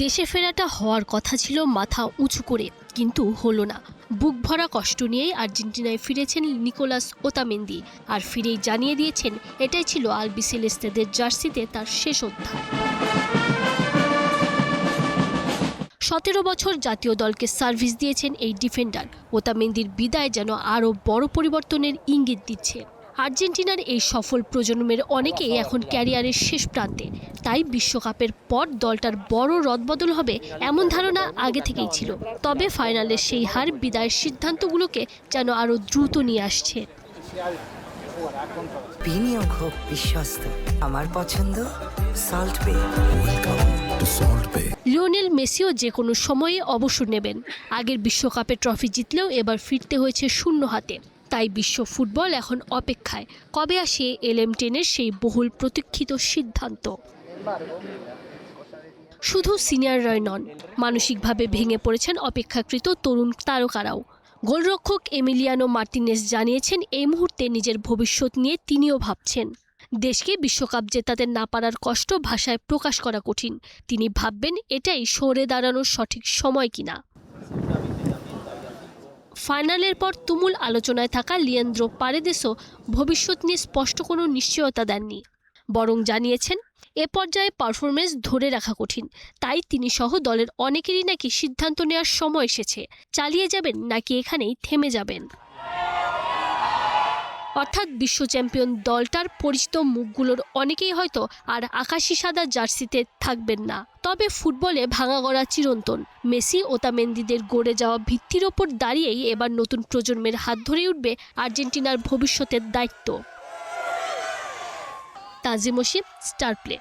দেশে ফেরাটা হওয়ার কথা ছিল মাথা উঁচু করে, কিন্তু হলো না। বুক ভরা কষ্ট নিয়েই আর্জেন্টিনায় ফিরেছেন নিকোলাস ওতামেন্দি, আর ফিরেই জানিয়ে দিয়েছেন এটাই ছিল আলবিসেলেস্তেদের জার্সিতে তার শেষ অধ্যায়। 17 বছর জাতীয় দলকে সার্ভিস দিয়েছেন এই ডিফেন্ডার। ওতামেন্দির বিদায় যেন আরও বড় পরিবর্তনের ইঙ্গিত দিচ্ছে। আর্জেন্টিনার এই সফল প্রজন্মের অনেকেই এখন ক্যারিয়ারের শেষ প্রান্তে, তাই বিশ্বকাপের পর দলটার বড় রদবদল হবে এমন ধারণা আগে থেকেই ছিল। তবে ফাইনালের সেই হার বিদায়ের সিদ্ধান্তগুলোকে যেন আরও দ্রুত নিয়ে আসছে। বিনিয়োগ হোক বিশ্বস্ত, আমার পছন্দ সল্ট বে। লিওনেল মেসিও যে কোনো সময়ে অবসর নেবেন। আগের বিশ্বকাপে ট্রফি জিতলেও এবার ফিরতে হয়েছে শূন্য হাতে। তাই বিশ্ব ফুটবল এখন অপেক্ষায় কবে আসে LM10-এর সেই বহুল প্রতীক্ষিত সিদ্ধান্ত। শুধু সিনিয়ররাই নন, মানসিকভাবে ভেঙে পড়েছেন অপেক্ষাকৃত তরুণ তারকারাও। গোলরক্ষক এমিলিয়ানো মার্টিনেজ জানিয়েছেন এই মুহূর্তে নিজের ভবিষ্যৎ নিয়ে তিনিও ভাবছেন। দেশকে বিশ্বকাপ জেতাতে না পারার কষ্ট ভাষায় প্রকাশ করা কঠিন। তিনি ভাববেন এটাই সরে দাঁড়ানোর সঠিক সময় কিনা। ফাইনালের পর তুমুল আলোচনায় থাকা লিয়েন্দ্রো পারেদেসও ভবিষ্যৎ নিয়ে স্পষ্ট কোনো নিশ্চয়তা দেননি, বরং জানিয়েছেন এ পর্যায়ে পারফরমেন্স ধরে রাখা কঠিন। তাই তিনি সহ দলের অনেকেরই নাকি সিদ্ধান্ত নেওয়ার সময় এসেছে, চালিয়ে যাবেন নাকি এখানেই থেমে যাবেন। অর্থাৎ বিশ্ব চ্যাম্পিয়ন দলটার পরিচিত মুখগুলোর অনেকেই হয়তো আর আকাশি সাদা জার্সিতে থাকবেন না। তবে ফুটবলে ভাঙাগড়া চিরন্তন। মেসি ওতামেন্দিদের গড়ে যাওয়া ভিত্তির ওপর দাঁড়িয়েই এবার নতুন প্রজন্মের হাত ধরে উঠবে আর্জেন্টিনার ভবিষ্যতের দায়িত্ব। তাজিম ওসিফ, স্টার প্লে।